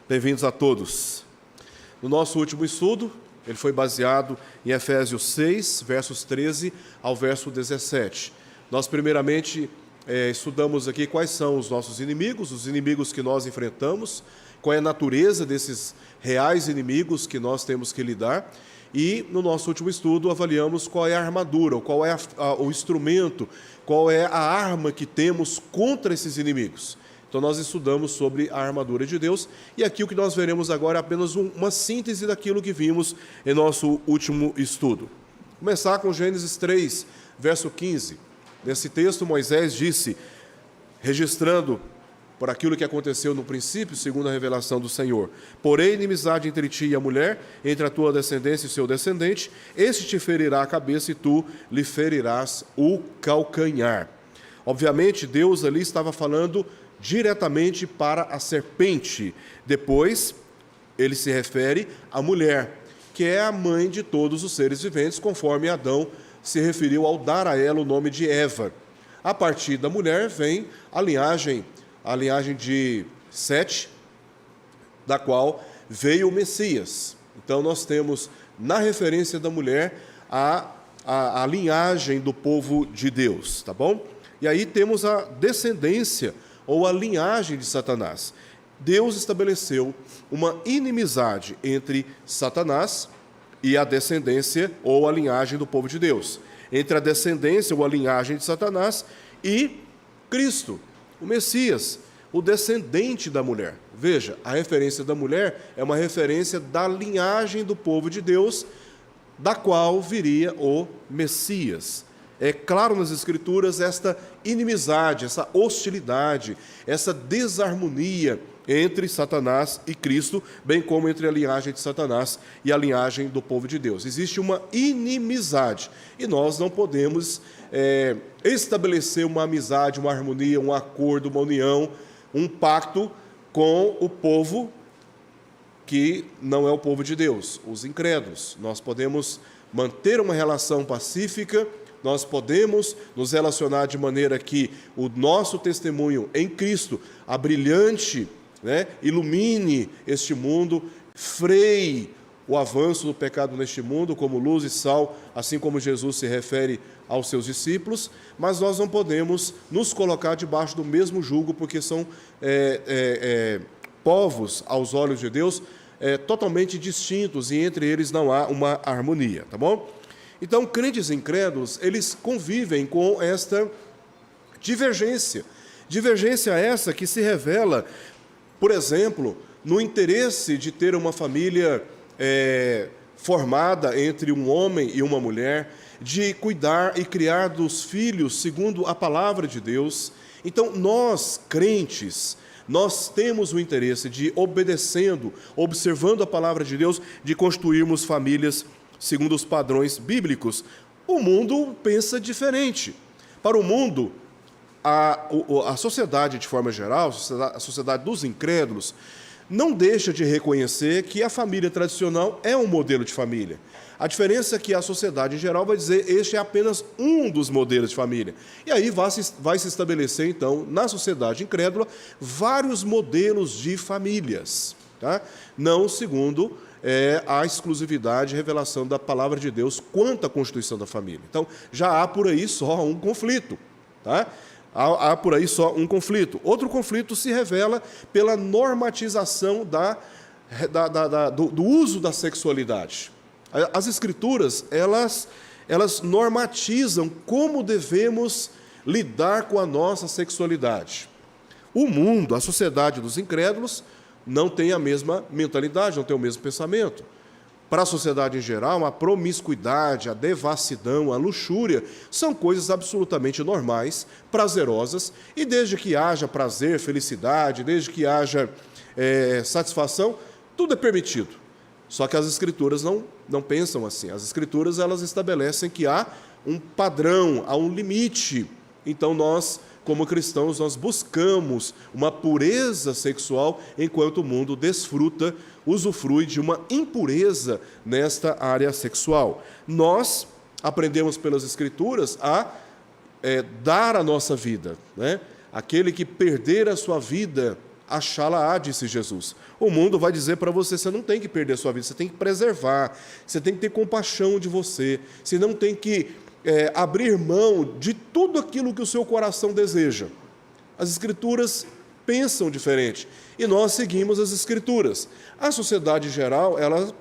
Bem-vindos a todos. No nosso último estudo, ele foi baseado em Efésios 6, versos 13 ao verso 17. Nós, primeiramente, estudamos aqui quais são os nossos inimigos, os inimigos que nós enfrentamos, qual é a natureza desses reais inimigos que nós temos que lidar. E, no nosso último estudo, avaliamos qual é a armadura, qual é o instrumento, qual é a arma que temos contra esses inimigos. Então, nós estudamos sobre a armadura de Deus, e aqui o que nós veremos agora é apenas uma síntese daquilo que vimos em nosso último estudo. Começar com Gênesis 3, verso 15. Nesse texto, Moisés disse, registrando por aquilo que aconteceu no princípio, segundo a revelação do Senhor: porém, inimizade entre ti e a mulher, entre a tua descendência e o seu descendente, este te ferirá a cabeça e tu lhe ferirás o calcanhar. Obviamente, Deus ali estava falando diretamente para a serpente. Depois, ele se refere à mulher, que é a mãe de todos os seres viventes, conforme Adão se referiu ao dar a ela o nome de Eva. A partir da mulher vem a linhagem de Sete, da qual veio o Messias. Então, nós temos, na referência da mulher, a linhagem do povo de Deus, tá bom? E aí temos a descendência, ou a linhagem de Satanás. Deus estabeleceu uma inimizade entre Satanás e a descendência, ou a linhagem do povo de Deus. Entre a descendência, ou a linhagem de Satanás, e Cristo, o Messias, o descendente da mulher. Veja, a referência da mulher é uma referência da linhagem do povo de Deus, da qual viria o Messias. É claro nas Escrituras esta inimizade, essa hostilidade, essa desarmonia entre Satanás e Cristo, bem como entre a linhagem de Satanás e a linhagem do povo de Deus. Existe uma inimizade e nós não podemos estabelecer uma amizade, uma harmonia, um acordo, uma união, um pacto com o povo que não é o povo de Deus, os incrédulos. Nós podemos manter uma relação pacífica, nós podemos nos relacionar de maneira que o nosso testemunho em Cristo, a brilhante, ilumine este mundo, freie o avanço do pecado neste mundo, como luz e sal, assim como Jesus se refere aos seus discípulos, mas nós não podemos nos colocar debaixo do mesmo jugo, porque são povos, aos olhos de Deus, totalmente distintos, e entre eles não há uma harmonia, tá bom? Então, crentes e incrédulos, eles convivem com esta divergência. Divergência essa que se revela, por exemplo, no interesse de ter uma família formada entre um homem e uma mulher, de cuidar e criar dos filhos segundo a palavra de Deus. Então, nós, crentes, nós temos o interesse de, obedecendo, observando a palavra de Deus, de construirmos famílias segundo os padrões bíblicos. O mundo pensa diferente. Para o mundo, a sociedade, de forma geral, a sociedade dos incrédulos, não deixa de reconhecer que a família tradicional é um modelo de família. A diferença é que a sociedade, em geral, vai dizer este é apenas um dos modelos de família. E aí vai se estabelecer, então, na sociedade incrédula, vários modelos de famílias, tá? Não segundo a exclusividade e revelação da palavra de Deus quanto à constituição da família. Então, já há por aí só um conflito, tá? Há por aí só um conflito. Outro conflito se revela pela normatização do uso da sexualidade. As Escrituras, elas normatizam como devemos lidar com a nossa sexualidade. O mundo, a sociedade dos incrédulos, não tem a mesma mentalidade, não tem o mesmo pensamento. Para a sociedade em geral, a promiscuidade, a devassidão, a luxúria são coisas absolutamente normais, prazerosas, e desde que haja prazer, felicidade, desde que haja satisfação, tudo é permitido. Só que as Escrituras não pensam assim. As Escrituras, elas estabelecem que há um padrão, há um limite. Então, nós, como cristãos, nós buscamos uma pureza sexual, enquanto o mundo desfruta, usufrui de uma impureza nesta área sexual. Nós aprendemos pelas Escrituras a dar a nossa vida, né? Aquele que perder a sua vida achá-la-á, disse Jesus. O mundo vai dizer para você, você não tem que perder a sua vida, você tem que preservar, você tem que ter compaixão de você não tem que abrir mão de tudo aquilo que o seu coração deseja. As Escrituras pensam diferente e nós seguimos as Escrituras. A sociedade em geral, ela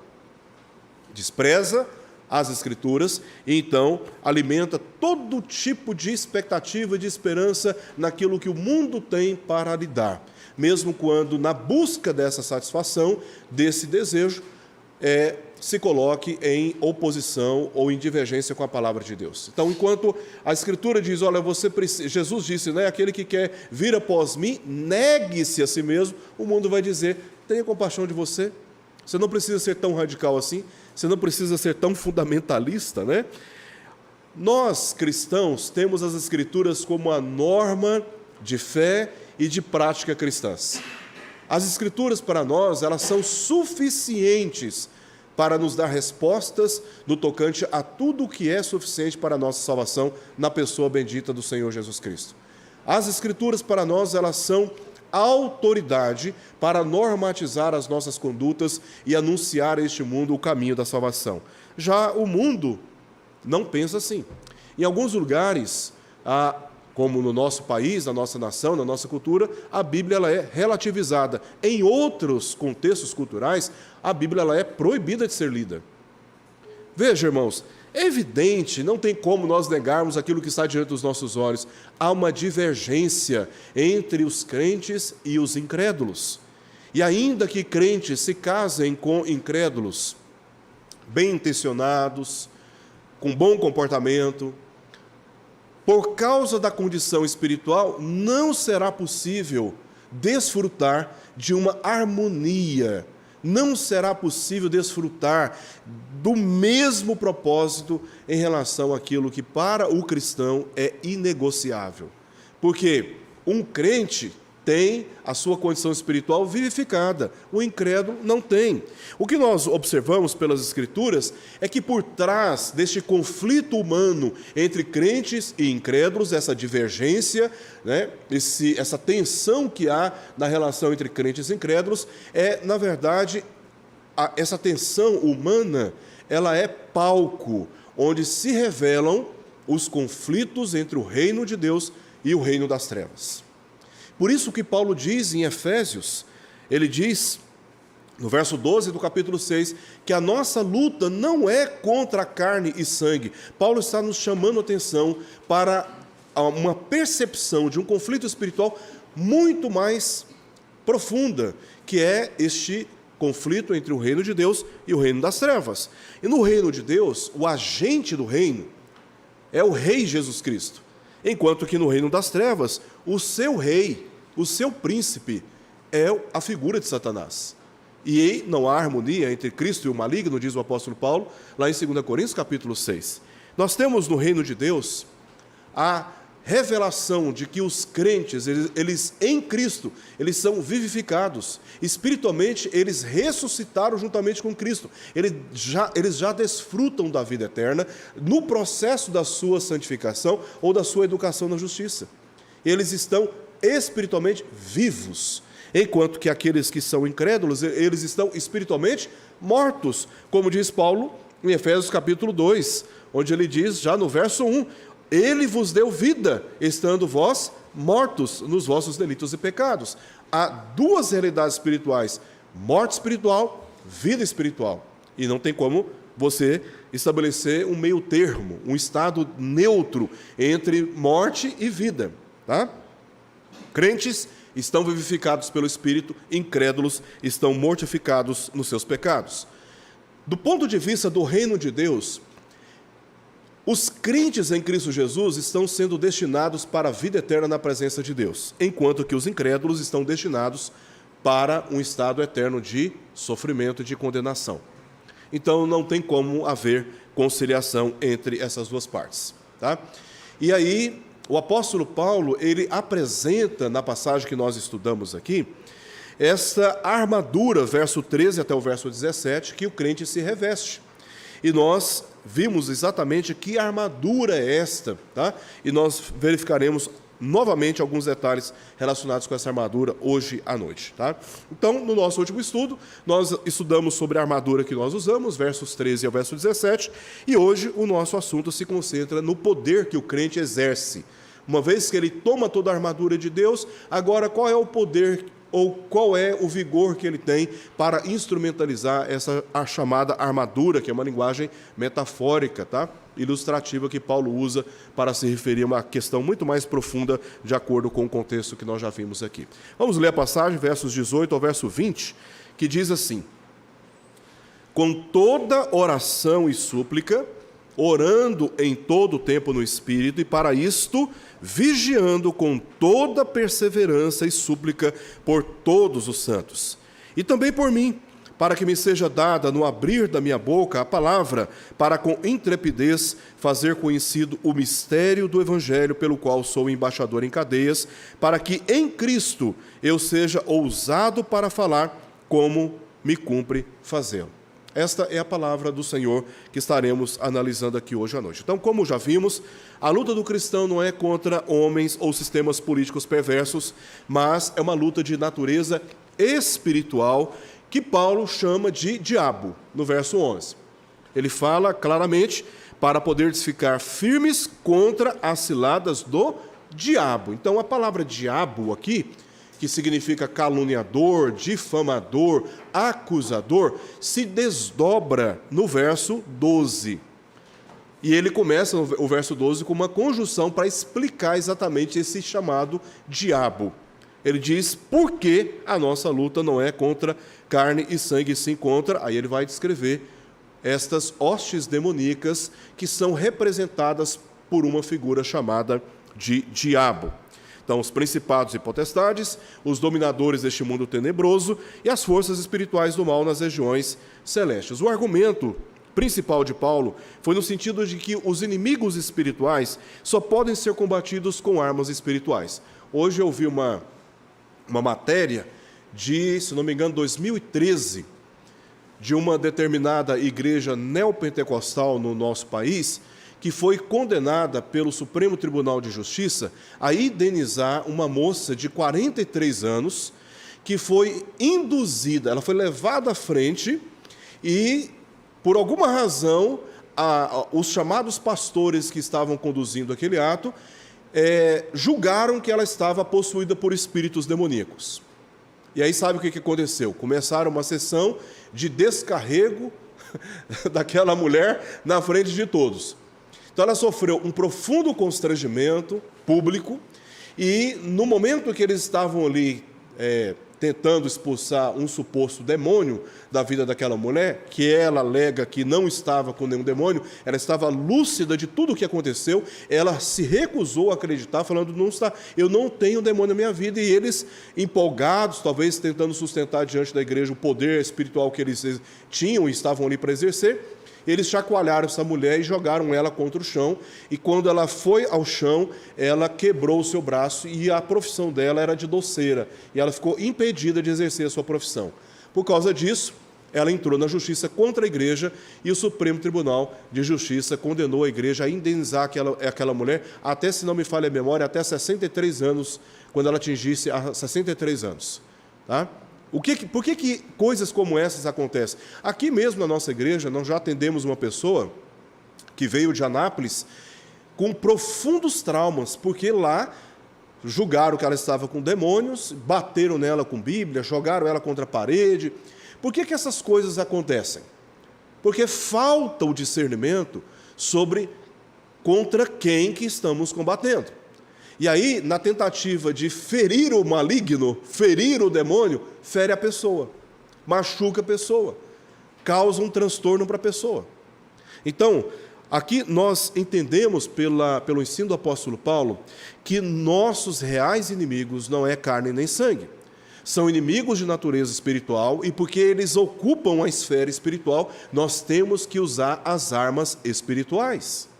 despreza as Escrituras e então alimenta todo tipo de expectativa, de esperança naquilo que o mundo tem para lhe dar, mesmo quando na busca dessa satisfação, desse desejo, se coloque em oposição ou em divergência com a palavra de Deus. Então, enquanto a Escritura diz, olha, Jesus disse, né, aquele que quer vir após mim, negue-se a si mesmo, o mundo vai dizer, tenha compaixão de você, você não precisa ser tão radical assim, você não precisa ser tão fundamentalista, né? Nós, cristãos, temos as Escrituras como a norma de fé e de prática cristãs. As Escrituras, para nós, elas são suficientes para nos dar respostas no tocante a tudo o que é suficiente para a nossa salvação na pessoa bendita do Senhor Jesus Cristo. As Escrituras, para nós, elas são autoridade para normatizar as nossas condutas e anunciar a este mundo o caminho da salvação. Já o mundo não pensa assim. Em alguns lugares, como no nosso país, na nossa nação, na nossa cultura, a Bíblia ela é relativizada. Em outros contextos culturais, a Bíblia ela é proibida de ser lida. Veja, irmãos, é evidente, não tem como nós negarmos aquilo que está diante dos nossos olhos. Há uma divergência entre os crentes e os incrédulos. E ainda que crentes se casem com incrédulos, bem intencionados, com bom comportamento, por causa da condição espiritual, não será possível desfrutar de uma harmonia, não será possível desfrutar do mesmo propósito em relação àquilo que para o cristão é inegociável. Porque um crente tem a sua condição espiritual vivificada, o incrédulo não tem. O que nós observamos pelas Escrituras é que por trás deste conflito humano entre crentes e incrédulos, essa divergência, né, essa tensão que há na relação entre crentes e incrédulos, na verdade, essa tensão humana, ela é palco, onde se revelam os conflitos entre o reino de Deus e o reino das trevas. Por isso que Paulo diz em Efésios, ele diz, no verso 12 do capítulo 6, que a nossa luta não é contra a carne e sangue. Paulo está nos chamando a atenção para uma percepção de um conflito espiritual muito mais profunda, que é este conflito entre o reino de Deus e o reino das trevas. E no reino de Deus, o agente do reino é o Rei Jesus Cristo. Enquanto que no reino das trevas, o seu rei, o seu príncipe, é a figura de Satanás. E não há harmonia entre Cristo e o maligno, diz o apóstolo Paulo, lá em 2 Coríntios capítulo 6. Nós temos no reino de Deus a revelação de que os crentes, eles em Cristo, eles são vivificados. Espiritualmente, eles ressuscitaram juntamente com Cristo. Eles já desfrutam da vida eterna no processo da sua santificação ou da sua educação na justiça. Eles estão espiritualmente vivos, enquanto que aqueles que são incrédulos, eles estão espiritualmente mortos, como diz Paulo em Efésios capítulo 2, onde ele diz, já no verso 1, Ele vos deu vida, estando vós mortos nos vossos delitos e pecados. Há duas realidades espirituais, morte espiritual, vida espiritual. E não tem como você estabelecer um meio termo, um estado neutro entre morte e vida. Tá? Crentes estão vivificados pelo Espírito, incrédulos estão mortificados nos seus pecados. Do ponto de vista do reino de Deus, os crentes em Cristo Jesus estão sendo destinados para a vida eterna na presença de Deus, enquanto que os incrédulos estão destinados para um estado eterno de sofrimento e de condenação. Então, não tem como haver conciliação entre essas duas partes. Tá? E aí, o apóstolo Paulo, ele apresenta, na passagem que nós estudamos aqui, essa armadura, verso 13 até o verso 17, que o crente se reveste. E nós vimos exatamente que armadura é esta, tá? E nós verificaremos novamente alguns detalhes relacionados com essa armadura hoje à noite. Tá? Então, no nosso último estudo, nós estudamos sobre a armadura que nós usamos, versos 13 ao verso 17, e hoje o nosso assunto se concentra no poder que o crente exerce. Uma vez que ele toma toda a armadura de Deus, agora qual é o poder ou qual é o vigor que ele tem para instrumentalizar a chamada armadura, que é uma linguagem metafórica, tá? Ilustrativa, que Paulo usa para se referir a uma questão muito mais profunda, de acordo com o contexto que nós já vimos aqui. Vamos ler a passagem, versos 18 ao verso 20, que diz assim: com toda oração e súplica, orando em todo o tempo no Espírito, e para isto, vigiando com toda perseverança e súplica por todos os santos. E também por mim, para que me seja dada no abrir da minha boca a palavra, para com intrepidez fazer conhecido o mistério do Evangelho, pelo qual sou embaixador em cadeias, para que em Cristo eu seja ousado para falar como me cumpre fazê-lo. Esta é a palavra do Senhor que estaremos analisando aqui hoje à noite. Então, como já vimos, a luta do cristão não é contra homens ou sistemas políticos perversos, mas é uma luta de natureza espiritual, que Paulo chama de diabo, no verso 11. Ele fala claramente para poderes ficar firmes contra as ciladas do diabo. Então, a palavra diabo aqui, que significa caluniador, difamador, acusador, se desdobra no verso 12. E ele começa o verso 12 com uma conjunção para explicar exatamente esse chamado diabo. Ele diz por que a nossa luta não é contra carne e sangue, sim contra, aí ele vai descrever estas hostes demoníacas que são representadas por uma figura chamada de diabo. Então, os principados e potestades, os dominadores deste mundo tenebroso e as forças espirituais do mal nas regiões celestes. O argumento principal de Paulo foi no sentido de que os inimigos espirituais só podem ser combatidos com armas espirituais. Hoje eu vi uma matéria de, se não me engano, 2013, de uma determinada igreja neopentecostal no nosso país, que foi condenada pelo Supremo Tribunal de Justiça a indenizar uma moça de 43 anos, que foi induzida, ela foi levada à frente e, por alguma razão, os chamados pastores que estavam conduzindo aquele ato julgaram que ela estava possuída por espíritos demoníacos. E aí sabe o que aconteceu? Começaram uma sessão de descarrego daquela mulher na frente de todos. Então ela sofreu um profundo constrangimento público e no momento que eles estavam ali tentando expulsar um suposto demônio da vida daquela mulher, que ela alega que não estava com nenhum demônio, ela estava lúcida de tudo o que aconteceu, ela se recusou a acreditar, falando, eu não tenho demônio na minha vida, e eles, empolgados, talvez tentando sustentar diante da igreja o poder espiritual que eles tinham e estavam ali para exercer, eles chacoalharam essa mulher e jogaram ela contra o chão, e quando ela foi ao chão, ela quebrou o seu braço, e a profissão dela era de doceira, e ela ficou impedida de exercer a sua profissão. Por causa disso, ela entrou na justiça contra a igreja, e o Supremo Tribunal de Justiça condenou a igreja a indenizar aquela mulher, até, se não me falha a memória, até 63 anos, quando ela atingisse 63 anos. Tá? Por que coisas como essas acontecem? Aqui mesmo na nossa igreja, nós já atendemos uma pessoa que veio de Anápolis com profundos traumas, porque lá julgaram que ela estava com demônios, bateram nela com Bíblia, jogaram ela contra a parede. Por que essas coisas acontecem? Porque falta o discernimento sobre contra quem que estamos combatendo. E aí, na tentativa de ferir o maligno, ferir o demônio, fere a pessoa, machuca a pessoa, causa um transtorno para a pessoa. Então, aqui nós entendemos pelo ensino do apóstolo Paulo que nossos reais inimigos não é carne nem sangue. São inimigos de natureza espiritual e porque eles ocupam a esfera espiritual, nós temos que usar as armas espirituais.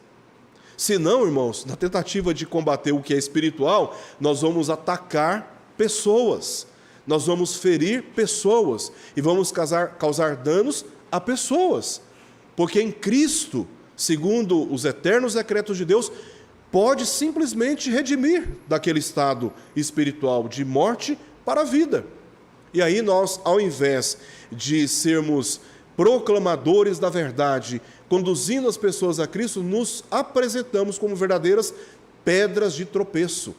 Senão, irmãos, na tentativa de combater o que é espiritual, nós vamos atacar pessoas, nós vamos ferir pessoas e vamos causar danos a pessoas. Porque em Cristo, segundo os eternos decretos de Deus, pode simplesmente redimir daquele estado espiritual de morte para a vida. E aí nós, ao invés de sermos proclamadores da verdade, conduzindo as pessoas a Cristo, nos apresentamos como verdadeiras pedras de tropeço,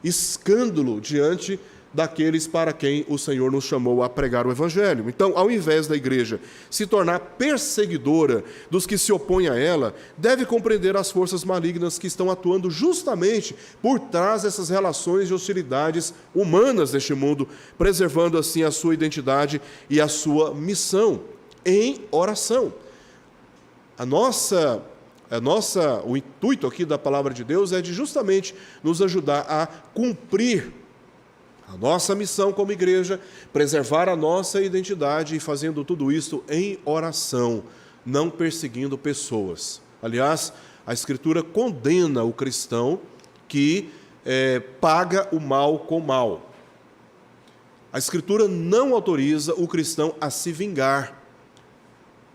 escândalo diante daqueles para quem o Senhor nos chamou a pregar o Evangelho. Então, ao invés da igreja se tornar perseguidora dos que se opõem a ela, deve compreender as forças malignas que estão atuando justamente por trás dessas relações de hostilidades humanas deste mundo, preservando assim a sua identidade e a sua missão em oração. O intuito aqui da palavra de Deus é de justamente nos ajudar a cumprir a nossa missão como igreja, preservar a nossa identidade e fazendo tudo isso em oração, não perseguindo pessoas. Aliás, a Escritura condena o cristão que paga o mal com mal. A Escritura não autoriza o cristão a se vingar.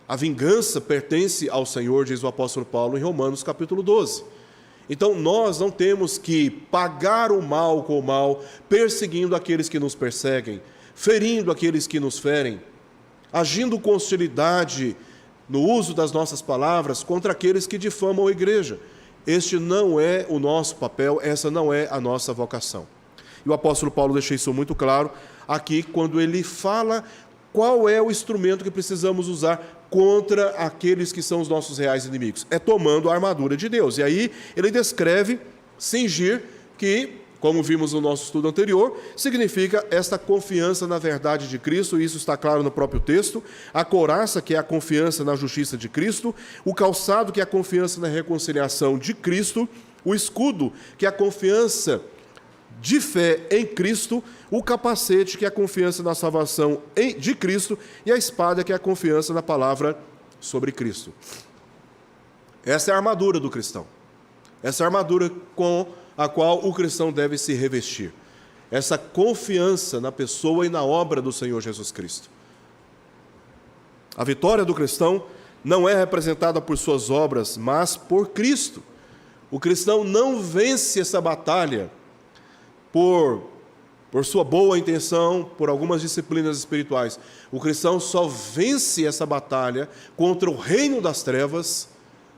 A vingança pertence ao Senhor, diz o apóstolo Paulo em Romanos capítulo 12. Então, nós não temos que pagar o mal com o mal, perseguindo aqueles que nos perseguem, ferindo aqueles que nos ferem, agindo com hostilidade no uso das nossas palavras contra aqueles que difamam a igreja. Este não é o nosso papel, essa não é a nossa vocação. E o apóstolo Paulo deixa isso muito claro aqui, quando ele fala qual é o instrumento que precisamos usar contra aqueles que são os nossos reais inimigos. É tomando a armadura de Deus. E aí ele descreve cingir, que, como vimos no nosso estudo anterior, significa esta confiança na verdade de Cristo, e isso está claro no próprio texto, a couraça, que é a confiança na justiça de Cristo, o calçado, que é a confiança na reconciliação de Cristo, o escudo, que é a confiança de fé em Cristo, o capacete, que é a confiança na salvação de Cristo, e a espada, que é a confiança na palavra sobre Cristo. Essa é a armadura do cristão. Essa é a armadura com a qual o cristão deve se revestir. Essa confiança na pessoa e na obra do Senhor Jesus Cristo. A vitória do cristão não é representada por suas obras, mas por Cristo. O cristão não vence essa batalha por sua boa intenção, por algumas disciplinas espirituais. O cristão só vence essa batalha contra o reino das trevas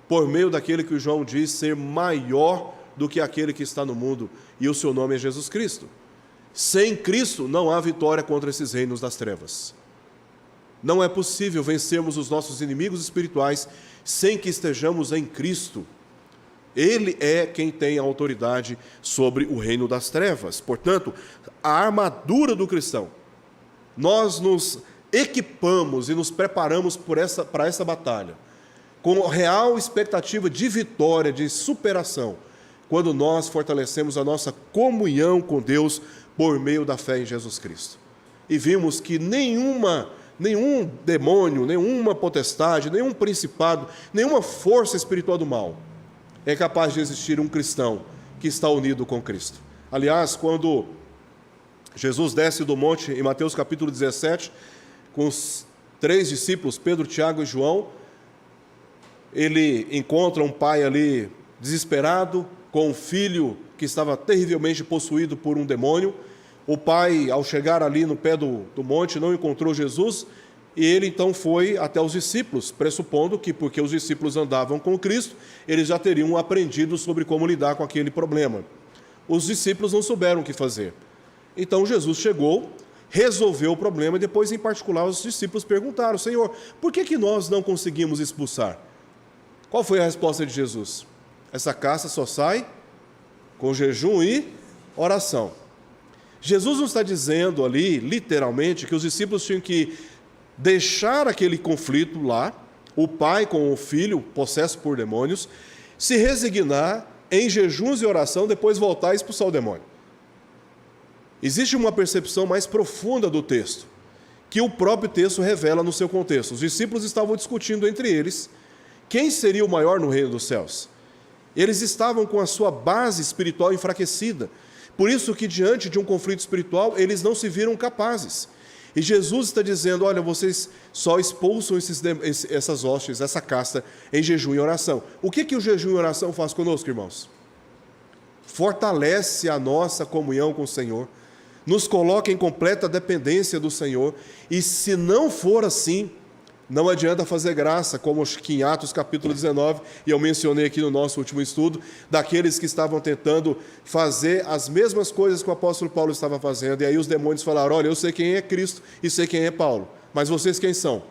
por meio daquele que o João diz ser maior do que aquele que está no mundo, e o seu nome é Jesus Cristo. Sem Cristo não há vitória contra esses reinos das trevas. Não é possível vencermos os nossos inimigos espirituais sem que estejamos em Cristo. Ele é quem tem a autoridade sobre o reino das trevas. Portanto, a armadura do cristão, nós nos equipamos e nos preparamos para essa batalha, com real expectativa de vitória, de superação, quando nós fortalecemos a nossa comunhão com Deus por meio da fé em Jesus Cristo. E vimos que nenhum demônio, nenhuma potestade, nenhum principado, nenhuma força espiritual do mal é capaz de existir um cristão que está unido com Cristo. Aliás, quando Jesus desce do monte, em Mateus capítulo 17, com os 3 discípulos, Pedro, Tiago e João, ele encontra um pai ali desesperado, com um filho que estava terrivelmente possuído por um demônio. O pai, ao chegar ali no pé do monte, não encontrou Jesus, e ele então foi até os discípulos, pressupondo que, porque os discípulos andavam com Cristo, eles já teriam aprendido sobre como lidar com aquele problema. Os discípulos não souberam o que fazer. Então Jesus chegou, resolveu o problema, e depois, em particular, os discípulos perguntaram: Senhor, por que nós não conseguimos expulsar? Qual foi a resposta de Jesus? Essa casta só sai com jejum e oração. Jesus não está dizendo ali, literalmente, que os discípulos tinham que deixar aquele conflito lá, o pai com o filho, possesso por demônios, se resignar em jejuns e oração, depois voltar a expulsar o demônio. Existe uma percepção mais profunda do texto, que o próprio texto revela no seu contexto. Os discípulos estavam discutindo entre eles quem seria o maior no reino dos céus. Eles estavam com a sua base espiritual enfraquecida, por isso que diante de um conflito espiritual, eles não se viram capazes. E Jesus está dizendo: olha, vocês só expulsam essas hostes, essa casta, em jejum e oração. O que o jejum e oração faz conosco, irmãos? fortalece a nossa comunhão com o Senhor, nos coloca em completa dependência do Senhor, e se não for assim, não adianta fazer graça, como que em Atos capítulo 19, e eu mencionei aqui no nosso último estudo, daqueles que estavam tentando fazer as mesmas coisas que o apóstolo Paulo estava fazendo, e aí os demônios falaram: olha, eu sei quem é Cristo e sei quem é Paulo, mas vocês quem são?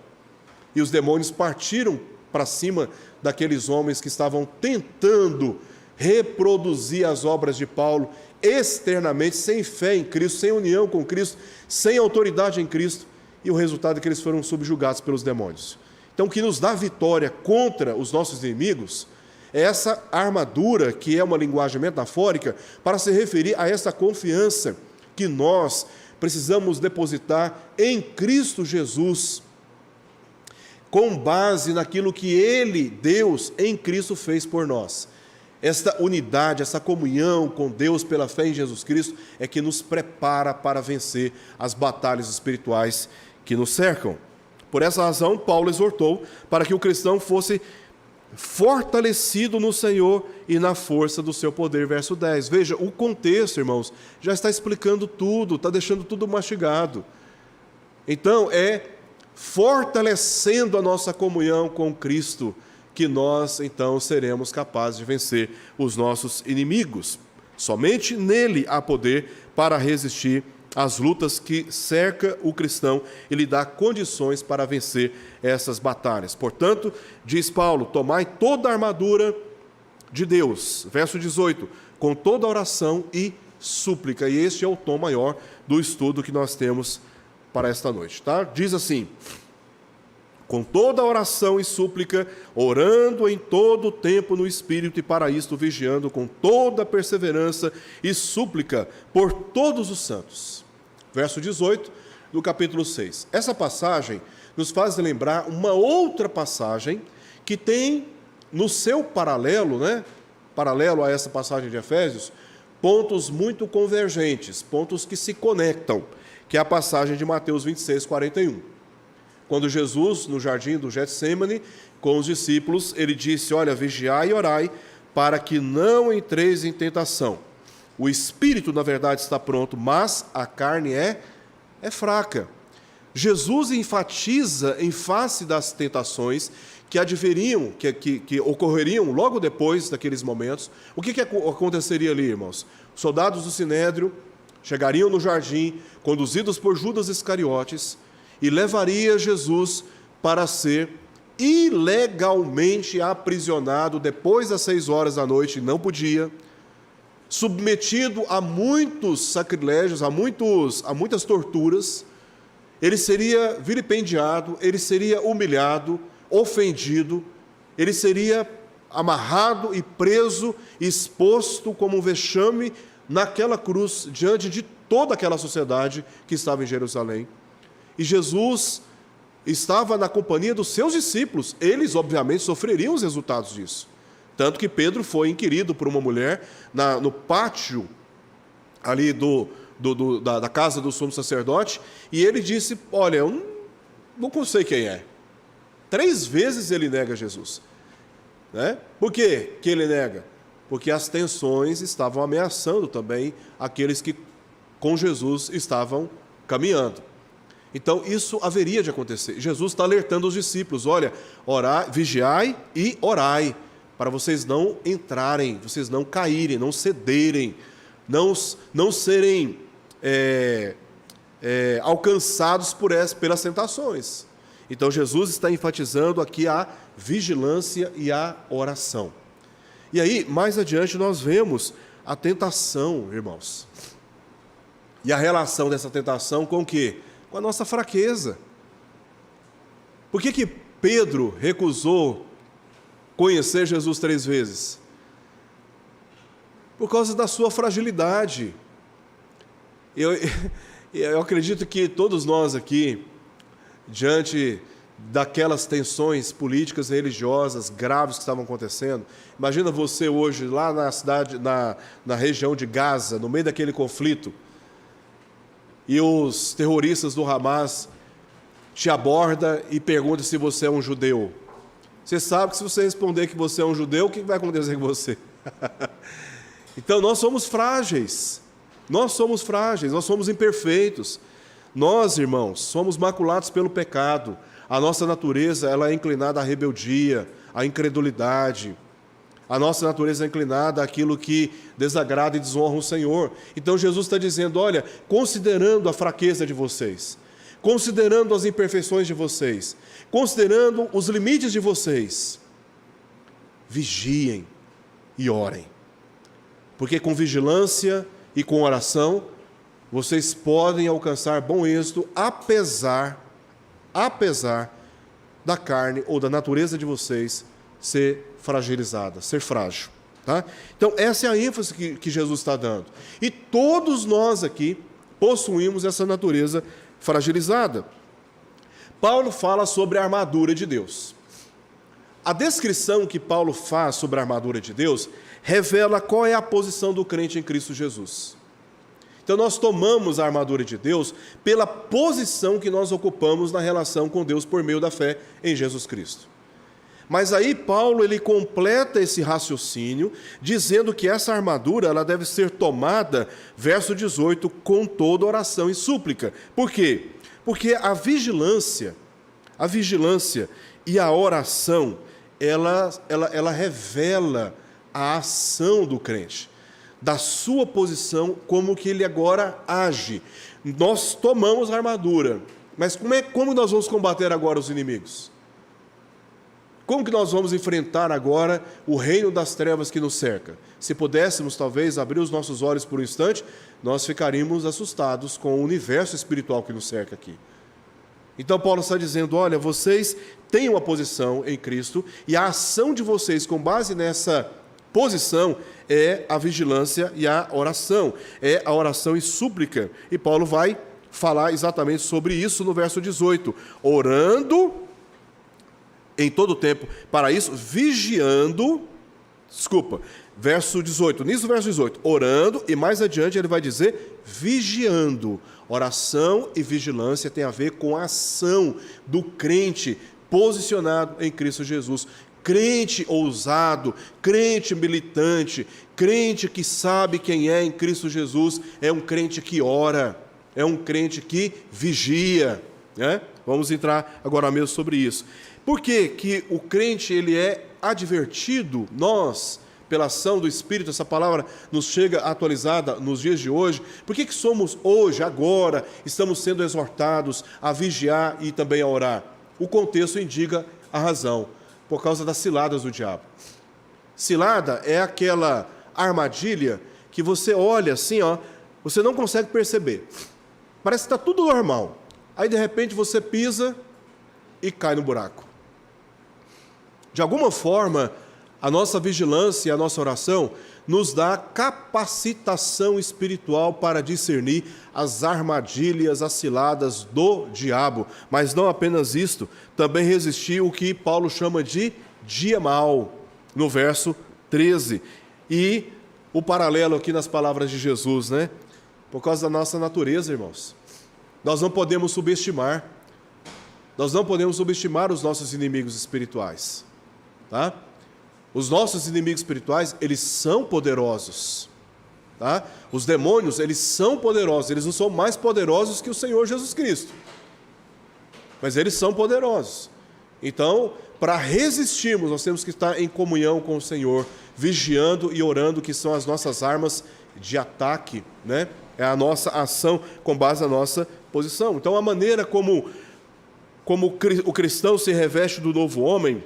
E os demônios partiram para cima daqueles homens que estavam tentando reproduzir as obras de Paulo externamente, sem fé em Cristo, sem união com Cristo, sem autoridade em Cristo, e o resultado é que eles foram subjugados pelos demônios. Então, o que nos dá vitória contra os nossos inimigos é essa armadura, que é uma linguagem metafórica, para se referir a essa confiança que nós precisamos depositar em Cristo Jesus, com base naquilo que Ele, Deus, em Cristo fez por nós. Esta unidade, essa comunhão com Deus pela fé em Jesus Cristo é que nos prepara para vencer as batalhas espirituais que nos cercam. Por essa razão, Paulo exortou para que o cristão fosse fortalecido no Senhor e na força do seu poder. Verso 10. Veja, o contexto, irmãos, já está explicando tudo, está deixando tudo mastigado. Então, é fortalecendo a nossa comunhão com Cristo que nós, então, seremos capazes de vencer os nossos inimigos. Somente nele há poder para resistir às lutas que cerca o cristão e lhe dá condições para vencer essas batalhas. Portanto, diz Paulo, tomai toda a armadura de Deus. Verso 18, com toda oração e súplica. E este é o tom maior do estudo que nós temos para esta noite, tá? Diz assim: com toda oração e súplica, orando em todo o tempo no Espírito, e para isto vigiando com toda perseverança e súplica por todos os santos. Verso 18 do capítulo 6. Essa passagem nos faz lembrar uma outra passagem que tem no seu paralelo, paralelo a essa passagem de Efésios, pontos muito convergentes, pontos que se conectam, que é a passagem de Mateus 26, 41. Quando Jesus, no jardim do Getsêmani, com os discípulos, ele disse: olha, vigiai e orai, para que não entreis em tentação. O espírito, na verdade, está pronto, mas a carne é fraca. Jesus enfatiza, em face das tentações que adviriam, que ocorreriam logo depois daqueles momentos. O que aconteceria ali, irmãos? Os soldados do Sinédrio chegariam no jardim, conduzidos por Judas Iscariotes, e levaria Jesus para ser ilegalmente aprisionado depois das 6 horas da noite, não podia, submetido a muitos sacrilégios, a muitas torturas. Ele seria vilipendiado, ele seria humilhado, ofendido, ele seria amarrado e preso, exposto como um vexame naquela cruz, diante de toda aquela sociedade que estava em Jerusalém. E Jesus estava na companhia dos seus discípulos. Eles, obviamente, sofreriam os resultados disso. Tanto que Pedro foi inquirido por uma mulher no pátio ali da casa do sumo sacerdote, e ele disse: olha, eu não sei quem é. 3 vezes ele nega Jesus. Por quê que ele nega? Porque as tensões estavam ameaçando também aqueles que com Jesus estavam caminhando. Então, isso haveria de acontecer. Jesus está alertando os discípulos: olha, vigiai e orai, para vocês não entrarem, vocês não caírem, não cederem, não serem alcançados pelas tentações. Então, Jesus está enfatizando aqui a vigilância e a oração. E aí, mais adiante, nós vemos a tentação, irmãos. E a relação dessa tentação com o quê? Com a nossa fraqueza. Por que Pedro recusou conhecer Jesus 3 vezes? Por causa da sua fragilidade. Eu acredito que todos nós aqui, diante daquelas tensões políticas e religiosas graves que estavam acontecendo, imagina você hoje lá na cidade, na região de Gaza, no meio daquele conflito, e os terroristas do Hamas te abordam e perguntam se você é um judeu. Você sabe que se você responder que você é um judeu, o que vai acontecer com você? Então nós somos frágeis, nós somos imperfeitos. Nós, irmãos, somos maculados pelo pecado. A nossa natureza ela é inclinada à rebeldia, à incredulidade. A nossa natureza é inclinada àquilo que desagrada e desonra o Senhor. Então Jesus está dizendo, olha, considerando a fraqueza de vocês, considerando as imperfeições de vocês, considerando os limites de vocês, vigiem e orem. Porque com vigilância e com oração, vocês podem alcançar bom êxito, apesar da carne ou da natureza de vocês ser fragilizada, ser frágil. Tá? Então, essa é a ênfase que Jesus está dando. E todos nós aqui possuímos essa natureza fragilizada. Paulo fala sobre a armadura de Deus. A descrição que Paulo faz sobre a armadura de Deus revela qual é a posição do crente em Cristo Jesus. Então nós tomamos a armadura de Deus pela posição que nós ocupamos na relação com Deus por meio da fé em Jesus Cristo. Mas aí Paulo ele completa esse raciocínio dizendo que essa armadura ela deve ser tomada, verso 18, com toda oração e súplica. Por quê? Porque a vigilância e a oração, ela revela a ação do crente, da sua posição, como que ele agora age. Nós tomamos a armadura, mas como nós vamos combater agora os inimigos? Como que nós vamos enfrentar agora o reino das trevas que nos cerca? Se pudéssemos, talvez, abrir os nossos olhos por um instante, nós ficaríamos assustados com o universo espiritual que nos cerca aqui. Então Paulo está dizendo, olha, vocês têm uma posição em Cristo, e a ação de vocês com base nessa posição é a vigilância e a oração, é a oração e súplica. E Paulo vai falar exatamente sobre isso no verso 18, orando em todo o tempo, para isso, verso 18, nisso verso 18, orando, e mais adiante ele vai dizer, vigiando. Oração e vigilância tem a ver com a ação do crente posicionado em Cristo Jesus. Crente ousado, crente militante, crente que sabe quem é em Cristo Jesus, é um crente que ora, é um crente que vigia. Né? Vamos entrar agora mesmo sobre isso. Por que o crente ele é advertido? Nós, pela ação do Espírito, essa palavra nos chega atualizada nos dias de hoje. Por que somos hoje, agora, estamos sendo exortados a vigiar e também a orar? O contexto indica a razão, por causa das ciladas do diabo. Cilada é aquela armadilha que você olha assim, você não consegue perceber. Parece que está tudo normal. Aí, de repente, você pisa e cai no buraco. De alguma forma, a nossa vigilância e a nossa oração nos dá capacitação espiritual para discernir as armadilhas, as ciladas do diabo. Mas não apenas isto, também resistir o que Paulo chama de dia mau, no verso 13. E o paralelo aqui nas palavras de Jesus, né? Por causa da nossa natureza, irmãos. Nós não podemos subestimar os nossos inimigos espirituais. Tá? Os nossos inimigos espirituais, eles são poderosos. Tá? Os demônios, eles são poderosos. Eles não são mais poderosos que o Senhor Jesus Cristo. Mas eles são poderosos. Então, para resistirmos, nós temos que estar em comunhão com o Senhor, vigiando e orando, que são as nossas armas de ataque, né? É a nossa ação com base na nossa posição. Então, a maneira como o cristão se reveste do novo homem,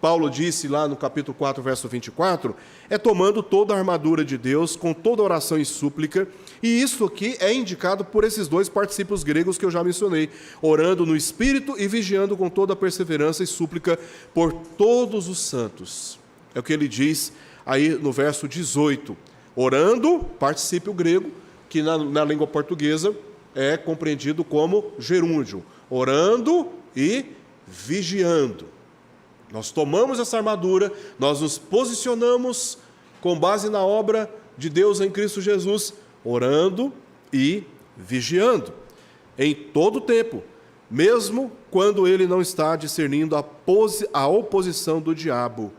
Paulo disse lá no capítulo 4, verso 24, é tomando toda a armadura de Deus, com toda oração e súplica, e isso aqui é indicado por esses dois particípios gregos que eu já mencionei, orando no Espírito e vigiando com toda a perseverança e súplica por todos os santos. É o que ele diz aí no verso 18. Orando, particípio grego, que na língua portuguesa é compreendido como gerúndio. Orando e vigiando. Nós tomamos essa armadura, nós nos posicionamos com base na obra de Deus em Cristo Jesus, orando e vigiando, em todo o tempo, mesmo quando ele não está discernindo a oposição do diabo.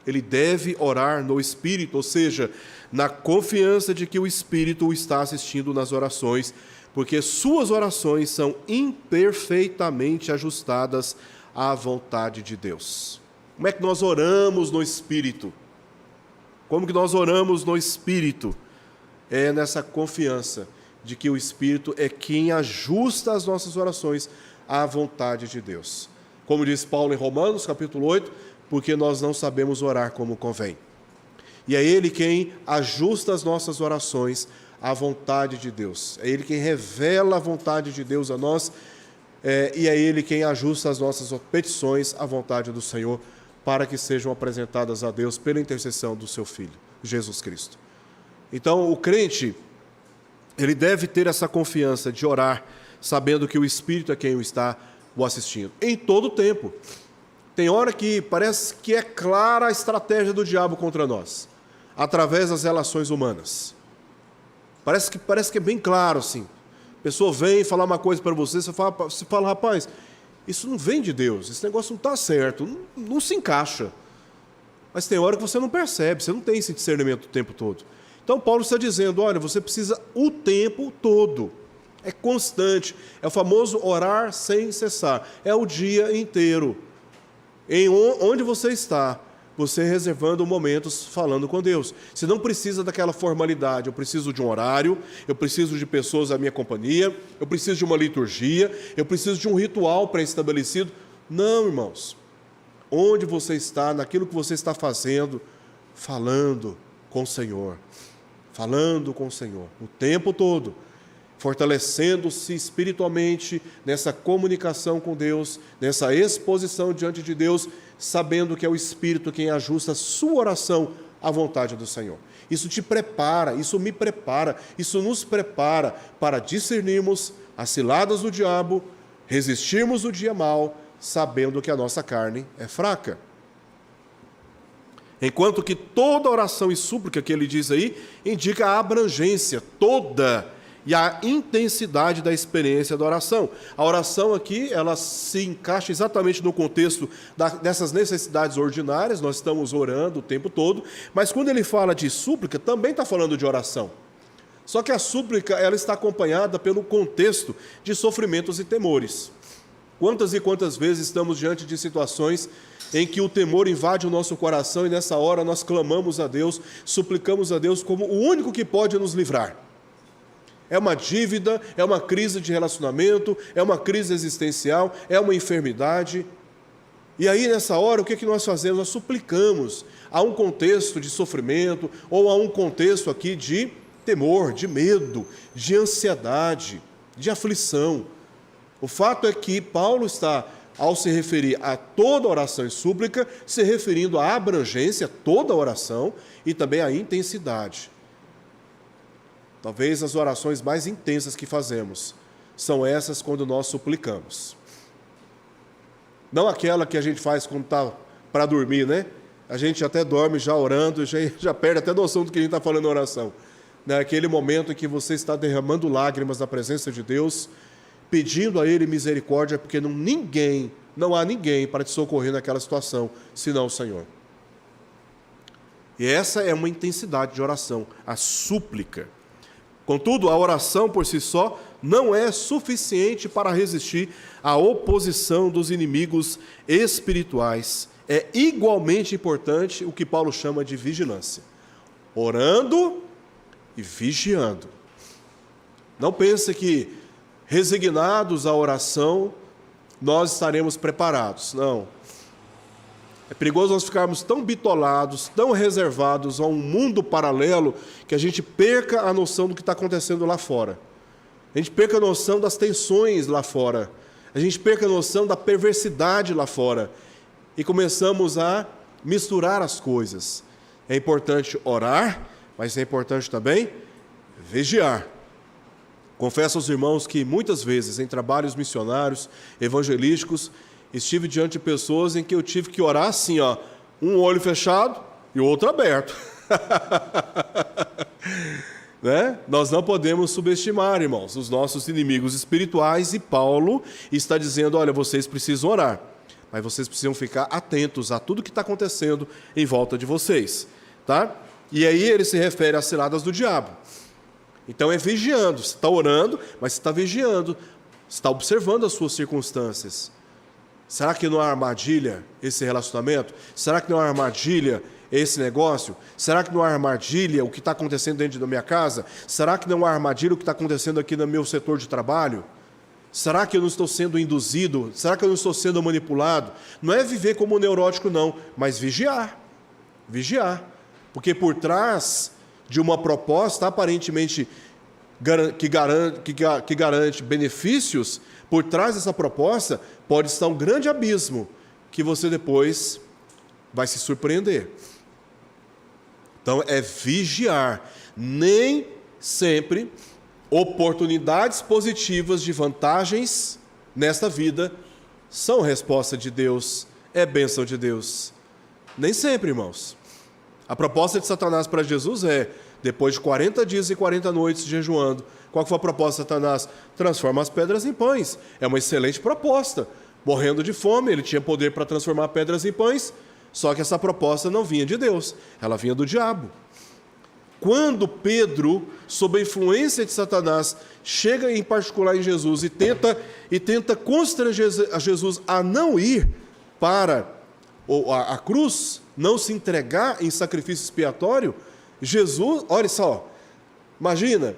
ele deve orar no Espírito, ou seja, na confiança de que o Espírito o está assistindo nas orações, porque suas orações são imperfeitamente ajustadas à vontade de Deus. Como é que nós oramos no Espírito? Como que nós oramos no Espírito? É nessa confiança de que o Espírito é quem ajusta as nossas orações à vontade de Deus. Como diz Paulo em Romanos, capítulo 8, porque nós não sabemos orar como convém. E é Ele quem ajusta as nossas orações à vontade de Deus. É Ele quem revela a vontade de Deus a nós, e é Ele quem ajusta as nossas petições à vontade do Senhor, para que sejam apresentadas a Deus pela intercessão do seu Filho, Jesus Cristo. Então, o crente, ele deve ter essa confiança de orar, sabendo que o Espírito é quem o está o assistindo, em todo o tempo. Tem hora que parece que é clara a estratégia do diabo contra nós, através das relações humanas. Parece que é bem claro, assim. A pessoa vem falar uma coisa para você, você fala, rapaz, isso não vem de Deus, esse negócio não está certo, não se encaixa. Mas tem hora que você não percebe, você não tem esse discernimento o tempo todo. Então Paulo está dizendo, olha, você precisa o tempo todo. É constante, é o famoso orar sem cessar, é o dia inteiro. Onde você está, você reservando momentos falando com Deus. Você não precisa daquela formalidade, eu preciso de um horário, eu preciso de pessoas à minha companhia, eu preciso de uma liturgia, eu preciso de um ritual pré-estabelecido. Não, irmãos. Onde você está, naquilo que você está fazendo, falando com o Senhor. Falando com o Senhor, o tempo todo. Fortalecendo-se espiritualmente nessa comunicação com Deus, nessa exposição diante de Deus, sabendo que é o Espírito quem ajusta a sua oração à vontade do Senhor. Isso te prepara, isso me prepara, isso nos prepara para discernirmos as ciladas do diabo, resistirmos o dia mau, sabendo que a nossa carne é fraca. Enquanto que toda oração e súplica que ele diz aí, indica a abrangência toda e a intensidade da experiência da oração. A oração aqui, ela se encaixa exatamente no contexto dessas necessidades ordinárias, nós estamos orando o tempo todo, mas quando ele fala de súplica, também está falando de oração. Só que a súplica, ela está acompanhada pelo contexto de sofrimentos e temores. Quantas e quantas vezes estamos diante de situações em que o temor invade o nosso coração e nessa hora nós clamamos a Deus, suplicamos a Deus como o único que pode nos livrar. É uma dívida, é uma crise de relacionamento, é uma crise existencial, é uma enfermidade. E aí, nessa hora, o que é que nós fazemos? Nós suplicamos a um contexto de sofrimento ou a um contexto aqui de temor, de medo, de ansiedade, de aflição. O fato é que Paulo está, ao se referir a toda oração e súplica, se referindo à abrangência, toda a oração, e também à intensidade. Talvez as orações mais intensas que fazemos são essas quando nós suplicamos. Não aquela que a gente faz quando está para dormir, né? A gente até dorme já orando, já perde até a noção do que a gente está falando na oração. Naquele momento em que você está derramando lágrimas na presença de Deus, pedindo a Ele misericórdia, porque não há ninguém para te socorrer naquela situação, senão o Senhor. E essa é uma intensidade de oração, a súplica. Contudo, a oração por si só não é suficiente para resistir à oposição dos inimigos espirituais. É igualmente importante o que Paulo chama de vigilância. Orando e vigiando. Não pense que, resignados à oração, nós estaremos preparados. Não. É perigoso nós ficarmos tão bitolados, tão reservados a um mundo paralelo, que a gente perca a noção do que está acontecendo lá fora. A gente perca a noção das tensões lá fora. A gente perca a noção da perversidade lá fora. E começamos a misturar as coisas. É importante orar, mas é importante também vigiar. Confesso aos irmãos que muitas vezes, em trabalhos missionários, evangelísticos, estive diante de pessoas em que eu tive que orar assim, ó, um olho fechado e o outro aberto. Né? Nós não podemos subestimar, irmãos, os nossos inimigos espirituais, e Paulo está dizendo, olha, vocês precisam orar. mas vocês precisam ficar atentos a tudo que está acontecendo em volta de vocês, tá? E aí ele se refere às ciladas do diabo. Então é vigiando, você está orando, mas você está vigiando, você está observando as suas circunstâncias. Será que não há armadilha esse relacionamento? Será que não há armadilha esse negócio? Será que não há armadilha o que está acontecendo dentro da minha casa? Será que não há armadilha o que está acontecendo aqui no meu setor de trabalho? Será que eu não estou sendo induzido? Será que eu não estou sendo manipulado? Não é viver como um neurótico, não, mas vigiar. Vigiar. Porque por trás de uma proposta aparentemente que garante benefícios, por trás dessa proposta pode estar um grande abismo que você depois vai se surpreender. Então é vigiar. Nem sempre oportunidades positivas de vantagens nesta vida são resposta de Deus, é bênção de Deus. Nem sempre, irmãos. A proposta de Satanás para Jesus é, depois de 40 dias e 40 noites jejuando, qual foi a proposta de Satanás? Transforma as pedras em pães. É uma excelente proposta. Morrendo de fome, ele tinha poder para transformar pedras em pães, só que essa proposta não vinha de Deus, ela vinha do diabo. Quando Pedro, sob a influência de Satanás, chega em particular em Jesus e tenta constranger a Jesus a não ir para a cruz, não se entregar em sacrifício expiatório, Jesus, olha só, imagina,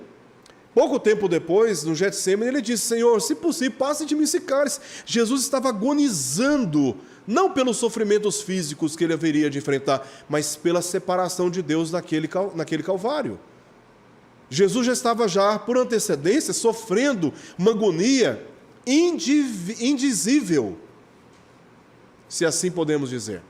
pouco tempo depois, no Getsêmani, ele disse: Senhor, se possível, passe de mim esse cálice. Jesus estava agonizando, não pelos sofrimentos físicos que ele haveria de enfrentar, mas pela separação de Deus naquele Calvário. Jesus já estava, por antecedência, sofrendo uma agonia indizível, se assim podemos dizer.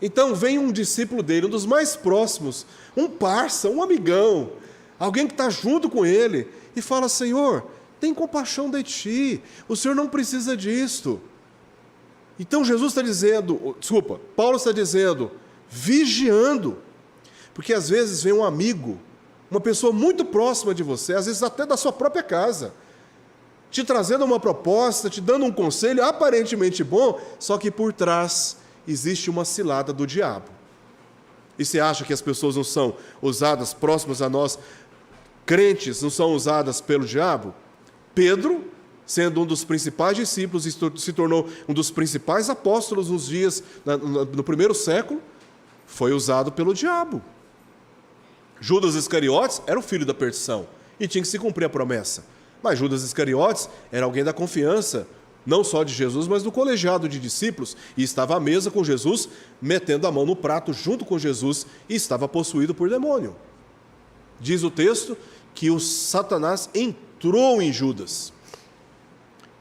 Então vem um discípulo dele, um dos mais próximos, um parça, um amigão, alguém que está junto com ele, e fala: Senhor, tem compaixão de ti, o Senhor não precisa disto. Então Paulo está dizendo, vigiando, porque às vezes vem um amigo, uma pessoa muito próxima de você, às vezes até da sua própria casa, te trazendo uma proposta, te dando um conselho aparentemente bom, só que por trás existe uma cilada do diabo. E você acha que as pessoas não são usadas próximas a nós, crentes, não são usadas pelo diabo? Pedro, sendo um dos principais discípulos, se tornou um dos principais apóstolos nos dias, no primeiro século, foi usado pelo diabo. Judas Iscariotes era o filho da perdição e tinha que se cumprir a promessa. Mas Judas Iscariotes era alguém da confiança, não só de Jesus, mas do colegiado de discípulos, e estava à mesa com Jesus, metendo a mão no prato junto com Jesus, e estava possuído por demônio. Diz o texto que o Satanás entrou em Judas.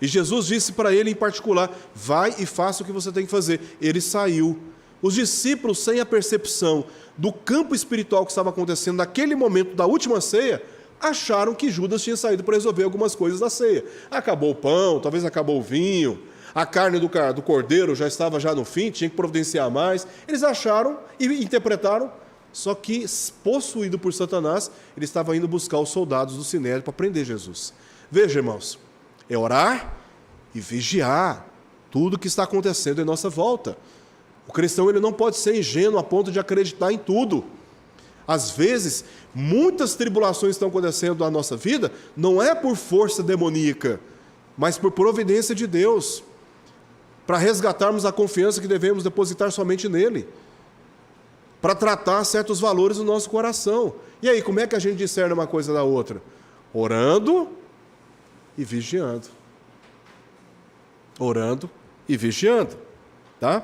E Jesus disse para ele em particular: vai e faça o que você tem que fazer. Ele saiu. Os discípulos, sem a percepção do campo espiritual que estava acontecendo naquele momento da última ceia, acharam que Judas tinha saído para resolver algumas coisas da ceia. Acabou o pão, talvez acabou o vinho, a carne do cordeiro já estava no fim, tinha que providenciar mais. Eles acharam e interpretaram, só que, possuído por Satanás, ele estava indo buscar os soldados do Sinédrio para prender Jesus. Veja, irmãos, é orar e vigiar tudo o que está acontecendo em nossa volta. O cristão, ele não pode ser ingênuo a ponto de acreditar em tudo. Às vezes, muitas tribulações estão acontecendo na nossa vida, não é por força demoníaca, mas por providência de Deus, para resgatarmos a confiança que devemos depositar somente nele, para tratar certos valores no nosso coração. E aí, como é que a gente discerne uma coisa da outra? Orando e vigiando. Orando e vigiando, tá?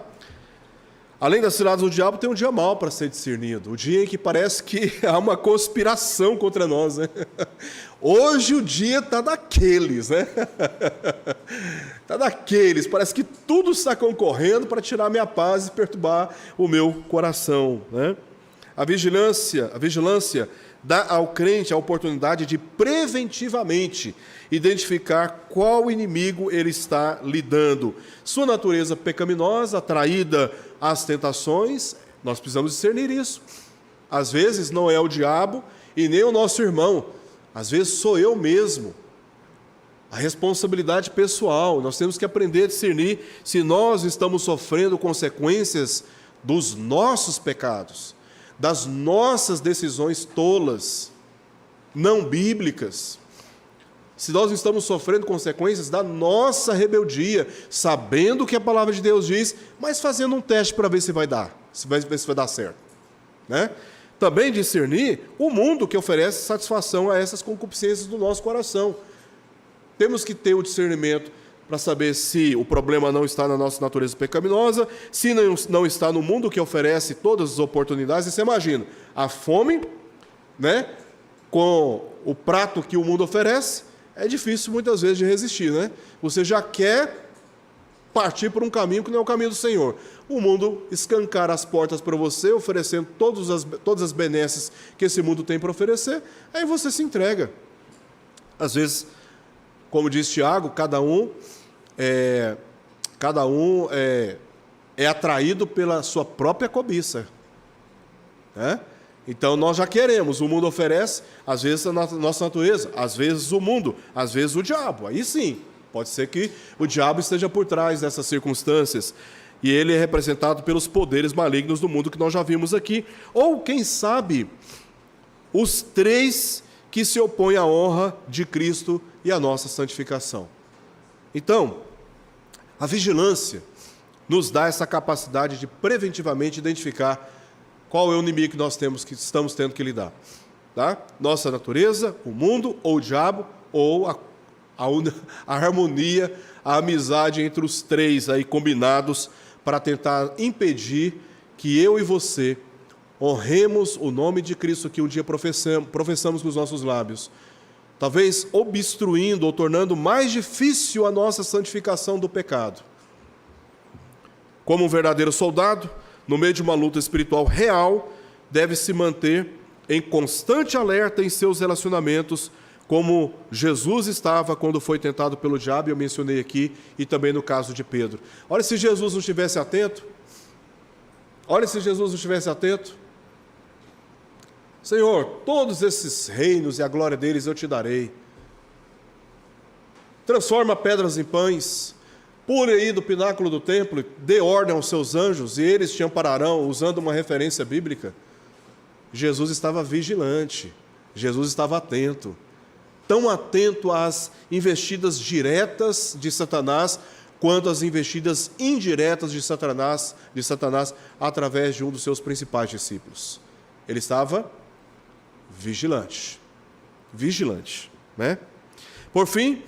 Além das ciladas do diabo, tem um dia mau para ser discernido. O dia em que parece que há uma conspiração contra nós, né? Hoje o dia está daqueles, né? Está daqueles. Parece que tudo está concorrendo para tirar a minha paz e perturbar o meu coração, né? A vigilância dá ao crente a oportunidade de preventivamente identificar qual inimigo ele está lidando. Sua natureza pecaminosa, atraída às tentações, nós precisamos discernir isso. Às vezes não é o diabo e nem o nosso irmão, às vezes sou eu mesmo. A responsabilidade pessoal, nós temos que aprender a discernir se nós estamos sofrendo consequências dos nossos pecados, das nossas decisões tolas, não bíblicas. Se nós estamos sofrendo consequências da nossa rebeldia, sabendo o que a palavra de Deus diz, mas fazendo um teste para ver se vai dar, se vai dar certo, né? Também discernir o mundo que oferece satisfação a essas concupiscências do nosso coração. Temos que ter o discernimento para saber se o problema não está na nossa natureza pecaminosa, se não está no mundo que oferece todas as oportunidades. E você imagina, a fome, né, com o prato que o mundo oferece, é difícil muitas vezes de resistir, né? Você já quer partir por um caminho que não é o caminho do Senhor. O mundo escancara as portas para você, oferecendo todas as benesses que esse mundo tem para oferecer, aí você se entrega. Às vezes, como diz Tiago, cada um é atraído pela sua própria cobiça, né? Então, nós já queremos, o mundo oferece, às vezes a nossa natureza, às vezes o mundo, às vezes o diabo. Aí sim, pode ser que o diabo esteja por trás dessas circunstâncias, e ele é representado pelos poderes malignos do mundo que nós já vimos aqui. Ou, quem sabe, os três que se opõem à honra de Cristo e à nossa santificação. Então, a vigilância nos dá essa capacidade de preventivamente identificar qual é o inimigo que nós estamos tendo que lidar. Tá? Nossa natureza, o mundo, ou o diabo, ou a harmonia, a amizade entre os três aí combinados para tentar impedir que eu e você honremos o nome de Cristo que um dia professamos com os nossos lábios, talvez obstruindo ou tornando mais difícil a nossa santificação do pecado. Como um verdadeiro soldado, no meio de uma luta espiritual real, deve se manter em constante alerta em seus relacionamentos, como Jesus estava quando foi tentado pelo diabo, e eu mencionei aqui, e também no caso de Pedro. Olha se Jesus não estivesse atento. Olha se Jesus não estivesse atento. Senhor, todos esses reinos e a glória deles eu te darei. Transforma pedras em pães. Pule aí do pináculo do templo, dê ordem aos seus anjos, e eles te ampararão, usando uma referência bíblica. Jesus estava vigilante, Jesus estava atento, tão atento às investidas diretas de Satanás, quanto às investidas indiretas de Satanás através de um dos seus principais discípulos. Ele estava vigilante, né? Por fim,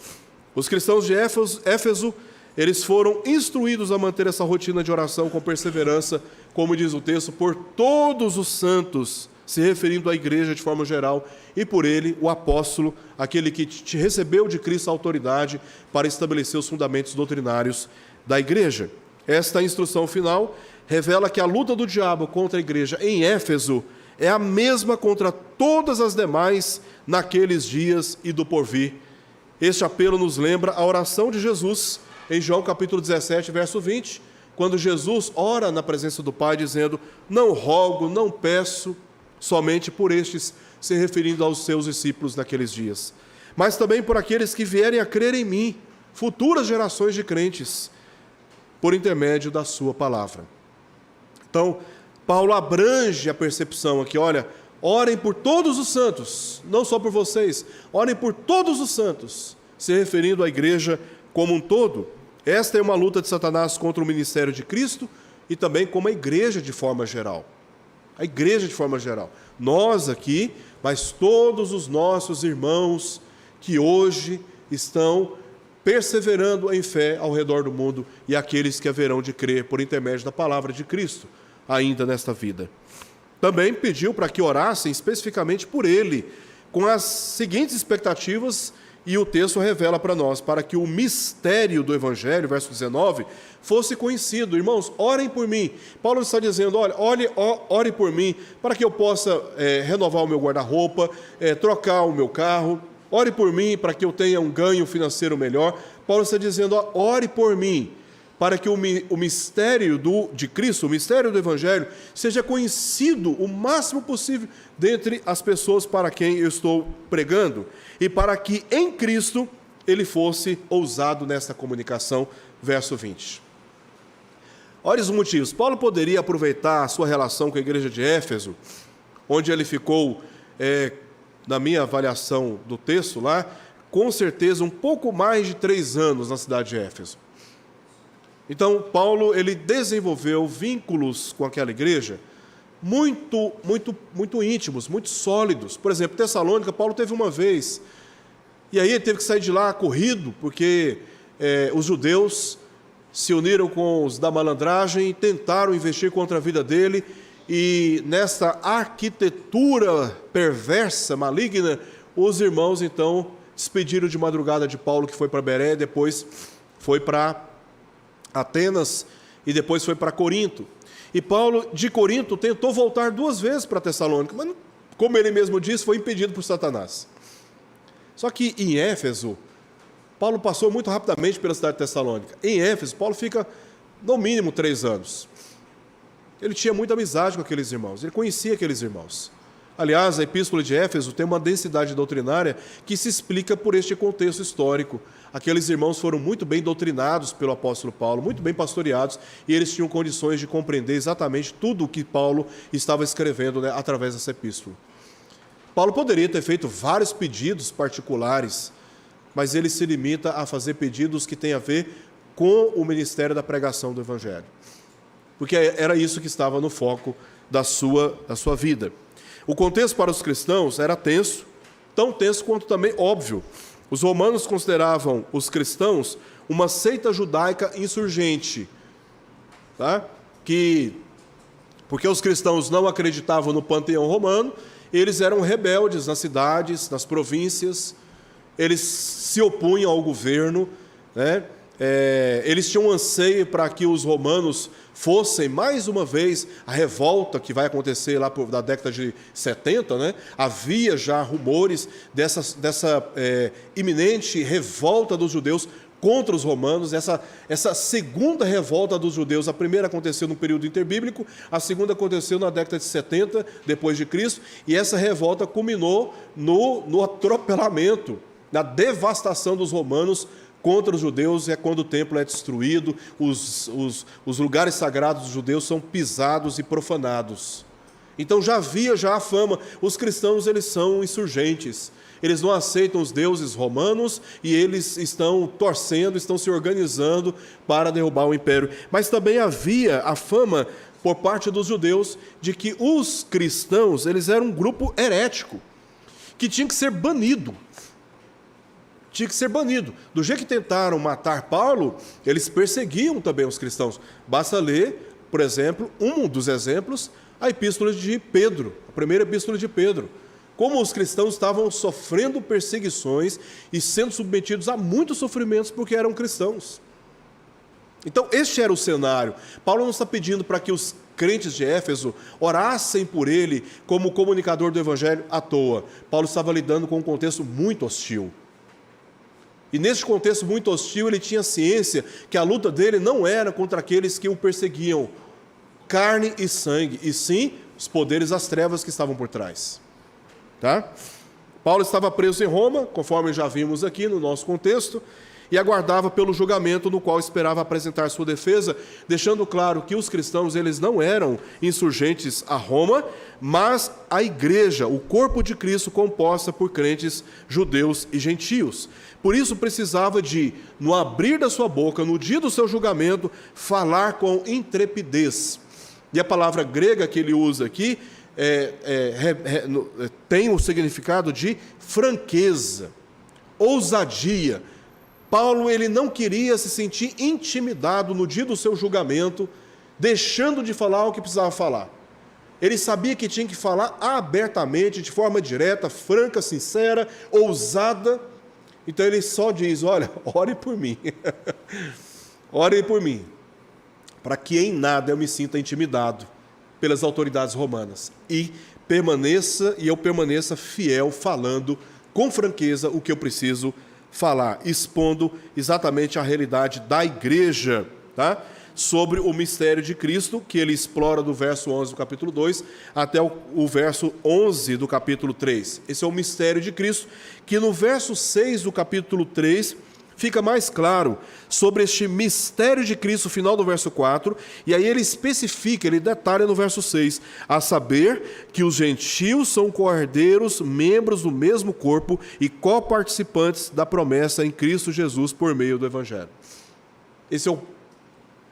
os cristãos de Éfeso, eles foram instruídos a manter essa rotina de oração com perseverança, como diz o texto, por todos os santos, se referindo à igreja de forma geral, e por ele, o apóstolo, aquele que te recebeu de Cristo a autoridade para estabelecer os fundamentos doutrinários da igreja. Esta instrução final revela que a luta do diabo contra a igreja em Éfeso é a mesma contra todas as demais naqueles dias e do porvir. Este apelo nos lembra a oração de Jesus em João capítulo 17, verso 20, quando Jesus ora na presença do Pai, dizendo: não rogo, não peço somente por estes, se referindo aos seus discípulos naqueles dias, mas também por aqueles que vierem a crer em mim, futuras gerações de crentes, por intermédio da sua palavra. Então, Paulo abrange a percepção aqui, olha, orem por todos os santos, não só por vocês, orem por todos os santos, se referindo à igreja como um todo. Esta é uma luta de Satanás contra o ministério de Cristo e também como a igreja de forma geral. A igreja de forma geral. Nós aqui, mas todos os nossos irmãos que hoje estão perseverando em fé ao redor do mundo e aqueles que haverão de crer por intermédio da palavra de Cristo ainda nesta vida. Também pediu para que orassem especificamente por ele, com as seguintes expectativas. E o texto revela para nós, para que o mistério do Evangelho, verso 19, fosse conhecido. Irmãos, orem por mim. Paulo está dizendo, ore por mim, para que eu possa renovar o meu guarda-roupa, trocar o meu carro. Ore por mim, para que eu tenha um ganho financeiro melhor. Paulo está dizendo, ore por mim, para que o mistério de Cristo, o mistério do Evangelho, seja conhecido o máximo possível dentre as pessoas para quem eu estou pregando, e para que em Cristo ele fosse ousado nessa comunicação, verso 20. Olha os motivos. Paulo poderia aproveitar a sua relação com a igreja de Éfeso, onde ele ficou, na minha avaliação do texto lá, com certeza um pouco mais de 3 anos na cidade de Éfeso. Então, Paulo, ele desenvolveu vínculos com aquela igreja muito íntimos, muito sólidos. Por exemplo, Tessalônica, Paulo teve uma vez, e aí ele teve que sair de lá corrido, porque os judeus se uniram com os da malandragem e tentaram investir contra a vida dele, e nessa arquitetura perversa, maligna, os irmãos, então, despediram de madrugada de Paulo, que foi para Beré, depois foi para Atenas, e depois foi para Corinto. E Paulo, de Corinto, tentou voltar 2 vezes para Tessalônica, mas, como ele mesmo disse, foi impedido por Satanás. Só que em Éfeso, Paulo passou muito rapidamente pela cidade de Tessalônica. Em Éfeso, Paulo fica, no mínimo, 3 anos. Ele tinha muita amizade com aqueles irmãos, ele conhecia aqueles irmãos. Aliás, a Epístola de Éfeso tem uma densidade doutrinária que se explica por este contexto histórico. Aqueles irmãos foram muito bem doutrinados pelo apóstolo Paulo, muito bem pastoreados, e eles tinham condições de compreender exatamente tudo o que Paulo estava escrevendo, né, através dessa epístola. Paulo poderia ter feito vários pedidos particulares, mas ele se limita a fazer pedidos que têm a ver com o ministério da pregação do Evangelho, porque era isso que estava no foco da sua vida. O contexto para os cristãos era tenso, tão tenso quanto também óbvio. Os romanos consideravam os cristãos uma seita judaica insurgente, tá? Porque os cristãos não acreditavam no panteão romano, eles eram rebeldes nas cidades, nas províncias, eles se opunham ao governo, né? Eles tinham um anseio para que os romanos fossem, mais uma vez, a revolta que vai acontecer lá da década de 70, né? Havia já rumores dessa iminente revolta dos judeus contra os romanos, essa segunda revolta dos judeus. A primeira aconteceu no período interbíblico, a segunda aconteceu na década de 70, depois de Cristo, e essa revolta culminou no atropelamento, na devastação dos romanos contra os judeus. É quando o templo é destruído, os lugares sagrados dos judeus são pisados e profanados. Então já havia a fama, os cristãos, eles são insurgentes, eles não aceitam os deuses romanos e eles estão torcendo, estão se organizando para derrubar o império. Mas também havia a fama por parte dos judeus de que os cristãos, eles eram um grupo herético, que tinha que ser banido. Tinha que ser banido. Do jeito que tentaram matar Paulo, eles perseguiam também os cristãos. Basta ler, por exemplo, um dos exemplos, a epístola de Pedro, a primeira epístola de Pedro. Como os cristãos estavam sofrendo perseguições e sendo submetidos a muitos sofrimentos porque eram cristãos. Então, este era o cenário. Paulo não está pedindo para que os crentes de Éfeso orassem por ele como comunicador do Evangelho à toa. Paulo estava lidando com um contexto muito hostil. E nesse contexto muito hostil, ele tinha ciência que a luta dele não era contra aqueles que o perseguiam, carne e sangue, e sim os poderes das trevas que estavam por trás. Tá? Paulo estava preso em Roma, conforme já vimos aqui no nosso contexto, e aguardava pelo julgamento no qual esperava apresentar sua defesa, deixando claro que os cristãos, eles não eram insurgentes a Roma, mas a igreja, o corpo de Cristo, composta por crentes judeus e gentios. Por isso precisava de, no abrir da sua boca, no dia do seu julgamento, falar com intrepidez. E a palavra grega que ele usa aqui tem o significado de franqueza, ousadia. Paulo, ele não queria se sentir intimidado no dia do seu julgamento, deixando de falar o que precisava falar. Ele sabia que tinha que falar abertamente, de forma direta, franca, sincera, ousada. Então ele só diz: olha, ore por mim, ore por mim, para que em nada eu me sinta intimidado pelas autoridades romanas, e eu permaneça fiel, falando com franqueza o que eu preciso falar, expondo exatamente a realidade da igreja. Tá? sobre o mistério de Cristo, que ele explora do verso 11 do capítulo 2 até o verso 11 do capítulo 3. Esse é o mistério de Cristo, que no verso 6 do capítulo 3 fica mais claro sobre este mistério de Cristo, final do verso 4, e aí ele especifica, ele detalha no verso 6, a saber que os gentios são cordeiros, membros do mesmo corpo e coparticipantes da promessa em Cristo Jesus por meio do Evangelho. Esse é o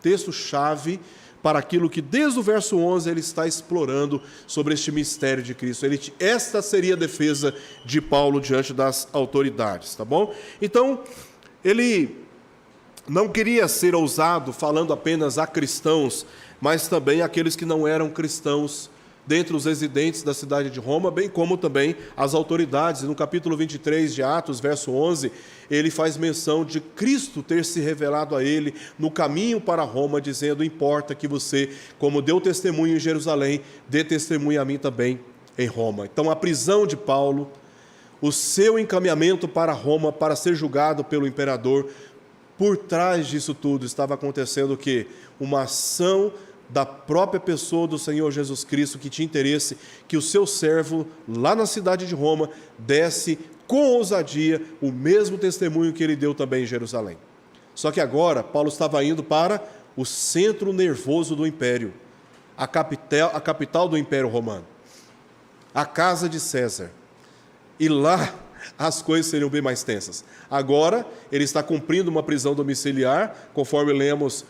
texto-chave para aquilo que desde o verso 11 ele está explorando sobre este mistério de Cristo. Esta seria a defesa de Paulo diante das autoridades, tá bom? Então, ele não queria ser ousado falando apenas a cristãos, mas também àqueles que não eram cristãos, dentre os residentes da cidade de Roma, bem como também as autoridades. No capítulo 23 de Atos, verso 11, ele faz menção de Cristo ter se revelado a ele no caminho para Roma, dizendo: importa que você, como deu testemunho em Jerusalém, dê testemunho a mim também em Roma. Então, a prisão de Paulo, o seu encaminhamento para Roma para ser julgado pelo imperador, por trás disso tudo estava acontecendo o quê? Uma ação da própria pessoa do Senhor Jesus Cristo, que tinha interesse que o seu servo, lá na cidade de Roma, desse com ousadia o mesmo testemunho que ele deu também em Jerusalém. Só que agora, Paulo estava indo para o centro nervoso do império, a capital do Império Romano, a casa de César. E lá as coisas seriam bem mais tensas. Agora, ele está cumprindo uma prisão domiciliar, conforme lemos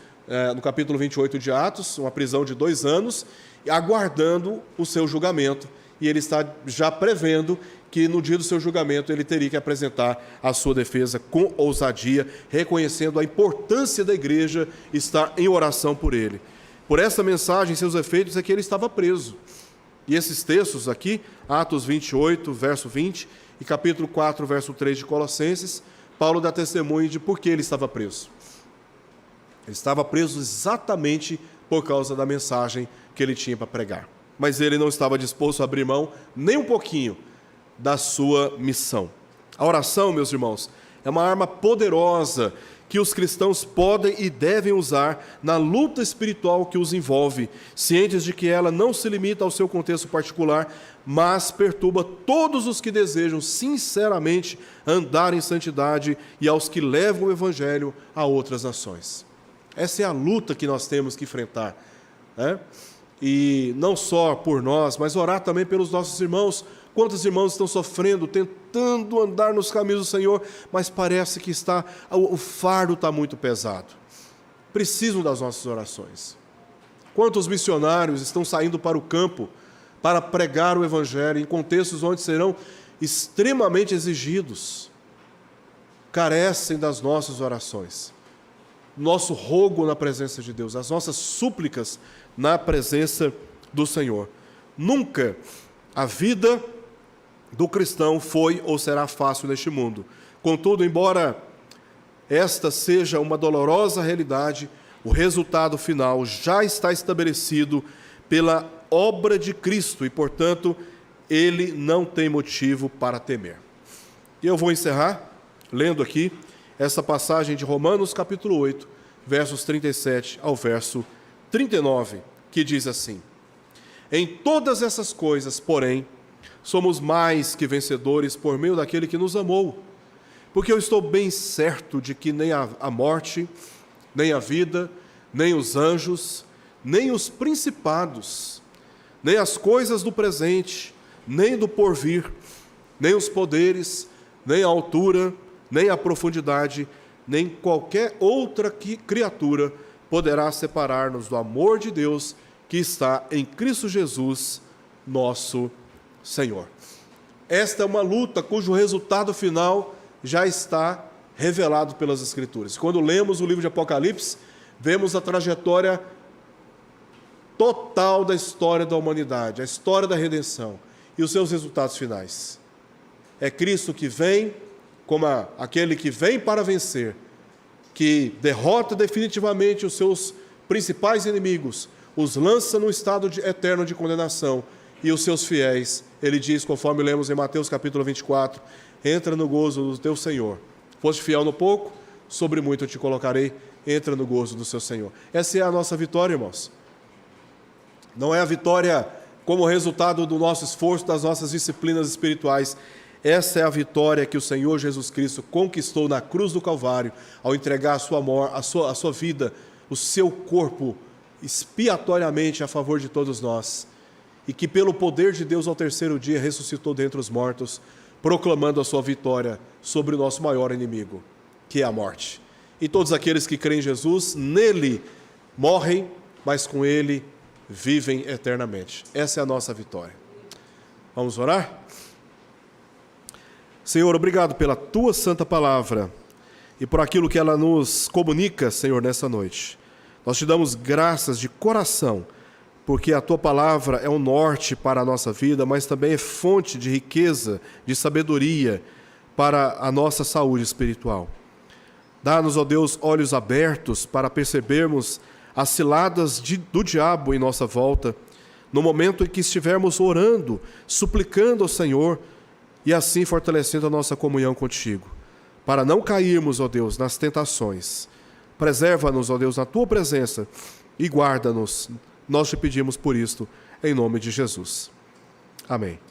no capítulo 28 de Atos, uma prisão de 2 anos, aguardando o seu julgamento. E ele está já prevendo que no dia do seu julgamento ele teria que apresentar a sua defesa com ousadia, reconhecendo a importância da igreja estar em oração por ele. Por essa mensagem, seus efeitos é que ele estava preso. E esses textos aqui, Atos 28, verso 20, e capítulo 4, verso 3 de Colossenses, Paulo dá testemunho de por que ele estava preso. Ele estava preso exatamente por causa da mensagem que ele tinha para pregar. Mas ele não estava disposto a abrir mão nem um pouquinho da sua missão. A oração, meus irmãos, é uma arma poderosa que os cristãos podem e devem usar na luta espiritual que os envolve, cientes de que ela não se limita ao seu contexto particular, mas perturba todos os que desejam sinceramente andar em santidade e aos que levam o Evangelho a outras nações. Essa é a luta que nós temos que enfrentar, né? E não só por nós, mas orar também pelos nossos irmãos. Quantos irmãos estão sofrendo, tentando andar nos caminhos do Senhor, mas parece que o fardo está muito pesado. Precisam das nossas orações. Quantos missionários estão saindo para o campo para pregar o Evangelho em contextos onde serão extremamente exigidos, carecem das nossas orações, nosso rogo na presença de Deus, as nossas súplicas na presença do Senhor. Nunca a vida do cristão foi ou será fácil neste mundo. Contudo, embora esta seja uma dolorosa realidade, o resultado final já está estabelecido pela obra de Cristo e, portanto, ele não tem motivo para temer. E eu vou encerrar lendo aqui essa passagem de Romanos capítulo 8, versos 37 ao verso 39, que diz assim: em todas essas coisas, porém, somos mais que vencedores por meio daquele que nos amou, porque eu estou bem certo de que nem a morte, nem a vida, nem os anjos, nem os principados, nem as coisas do presente, nem do porvir, nem os poderes, nem a altura, nem a profundidade, nem qualquer outra criatura poderá separar-nos do amor de Deus que está em Cristo Jesus, nosso Senhor. Esta é uma luta cujo resultado final já está revelado pelas Escrituras. Quando lemos o livro de Apocalipse, vemos a trajetória total da história da humanidade, a história da redenção e os seus resultados finais. É Cristo que vem como aquele que vem para vencer, que derrota definitivamente os seus principais inimigos, os lança no estado eterno de condenação, e os seus fiéis, ele diz, conforme lemos em Mateus capítulo 24, entra no gozo do teu Senhor. Foste fiel no pouco, sobre muito eu te colocarei, entra no gozo do seu Senhor. Essa é a nossa vitória, irmãos. Não é a vitória como resultado do nosso esforço, das nossas disciplinas espirituais. Essa é a vitória que o Senhor Jesus Cristo conquistou na cruz do Calvário, ao entregar a sua vida, o seu corpo, expiatoriamente a favor de todos nós. E que pelo poder de Deus ao terceiro dia ressuscitou dentre os mortos, proclamando a sua vitória sobre o nosso maior inimigo, que é a morte. E todos aqueles que creem em Jesus, nele morrem, mas com ele vivem eternamente. Essa é a nossa vitória. Vamos orar? Senhor, obrigado pela Tua santa palavra e por aquilo que ela nos comunica, Senhor, nessa noite. Nós te damos graças de coração, porque a Tua palavra é um norte para a nossa vida, mas também é fonte de riqueza, de sabedoria para a nossa saúde espiritual. Dá-nos, ó Deus, olhos abertos para percebermos as ciladas do diabo em nossa volta, no momento em que estivermos orando, suplicando ao Senhor e assim fortalecendo a nossa comunhão contigo, para não cairmos, ó Deus, nas tentações. Preserva-nos, ó Deus, na Tua presença e guarda-nos. Nós te pedimos por isto, em nome de Jesus. Amém.